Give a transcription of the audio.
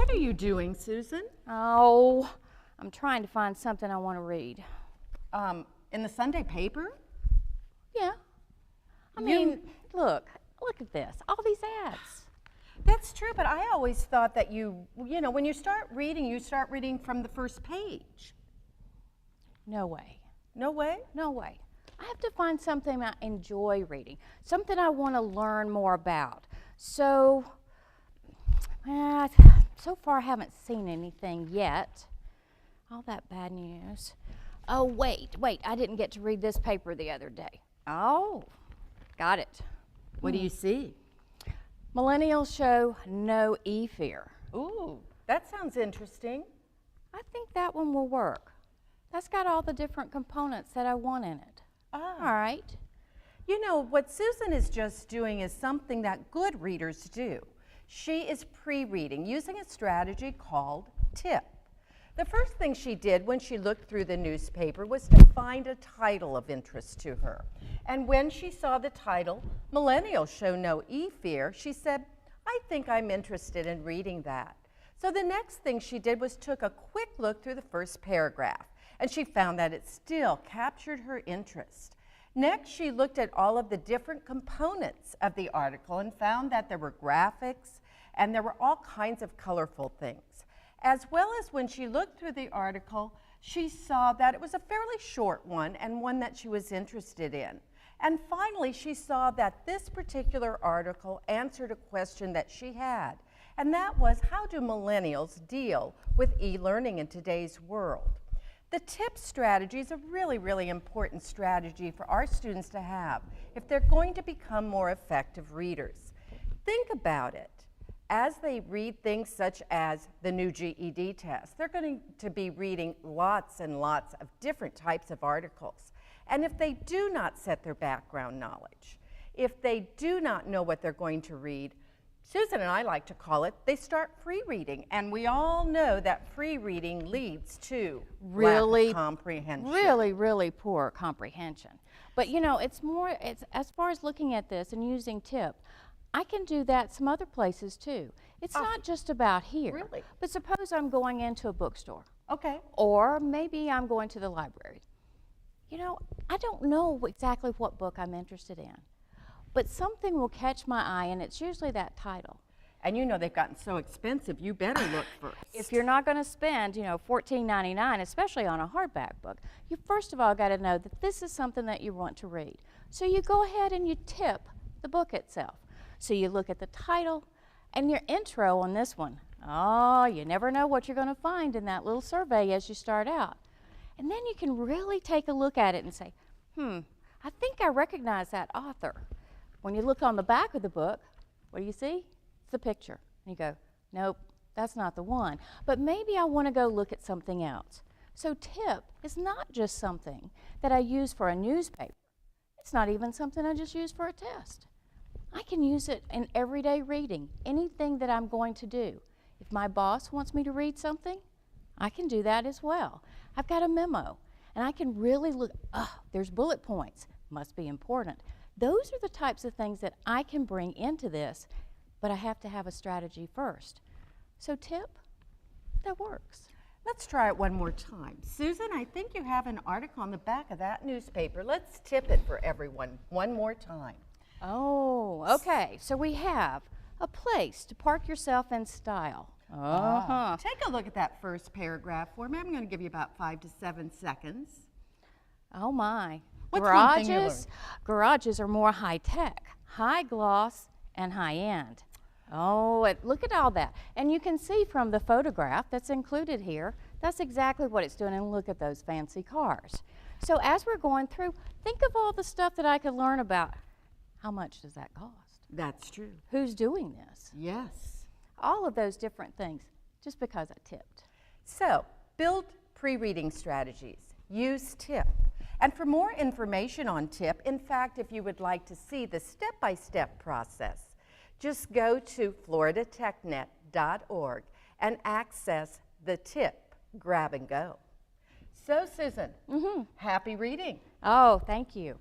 What are you doing, Susan? Oh, I'm trying to find something I want to read. In the Sunday paper? Yeah. I mean, look at this. All these ads. That's true, but I always thought that when you start reading from the first page. No way. No way? No way. I have to find something I enjoy reading, something I want to learn more about. So far I haven't seen anything yet. All that bad news. Oh, wait, I didn't get to read this paper the other day. Oh, got it. What do you see? Millennials show no e-fear. Ooh, that sounds interesting. I think that one will work. That's got all the different components that I want in it. Ah. All right. You know, what Susan is just doing is something that good readers do. She is pre-reading using a strategy called TIP. The first thing she did when she looked through the newspaper was to find a title of interest to her. And when she saw the title, Millennials Show No E-Fear, she said, I think I'm interested in reading that. So the next thing she did was took a quick look through the first paragraph, and she found that it still captured her interest. Next, she looked at all of the different components of the article and found that there were graphics and there were all kinds of colorful things. As well as when she looked through the article, she saw that it was a fairly short one and one that she was interested in. And finally, she saw that this particular article answered a question that she had, and that was, how do millennials deal with e-learning in today's world? The TIP strategy is a really, really important strategy for our students to have if they're going to become more effective readers. Think about it. As they read things such as the new GED test, they're going to be reading lots and lots of different types of articles. And if they do not set their background knowledge, if they do not know what they're going to read, Susan and I like to call it, they start free reading. And we all know that free reading leads to lack of comprehension. Really poor comprehension. But you know, it's as far as looking at this and using TIP, I can do that some other places too. It's not just about here. Really? But suppose I'm going into a bookstore. Okay. Or maybe I'm going to the library. You know, I don't know exactly what book I'm interested in, but something will catch my eye, and it's usually that title. And you know they've gotten so expensive, you better look first. If you're not going to spend, $14.99, especially on a hardback book, you first of all got to know that this is something that you want to read. So you go ahead and you tip the book itself. So you look at the title and your intro on this one. Oh, you never know what you're going to find in that little survey as you start out. And then you can really take a look at it and say, I think I recognize that author. When you look on the back of the book, what do you see? It's the picture. And you go, nope, that's not the one. But maybe I want to go look at something else. So TIP is not just something that I use for a newspaper. It's not even something I just use for a test. I can use it in everyday reading, anything that I'm going to do. If my boss wants me to read something, I can do that as well. I've got a memo, and I can really look, there's bullet points, must be important. Those are the types of things that I can bring into this, but I have to have a strategy first. So TIP, that works. Let's try it one more time. Susan, I think you have an article on the back of that newspaper. Let's tip it for everyone one more time. Oh, okay. So we have a place to park yourself in style. Take a look at that first paragraph for me. I'm going to give you about 5 to 7 seconds. Oh my. What's one thing you learned? Garages are more high-tech, high gloss, and high-end. Oh, look at all that. And you can see from the photograph that's included here, that's exactly what it's doing. And look at those fancy cars. So as we're going through, think of all the stuff that I could learn about. How much does that cost? That's true. Who's doing this? Yes. All of those different things, just because I tipped. So, build pre-reading strategies. Use TIP. And for more information on TIP, in fact, if you would like to see the step-by-step process, just go to floridatechnet.org and access the TIP Grab and Go. So, Susan, happy reading. Oh, thank you.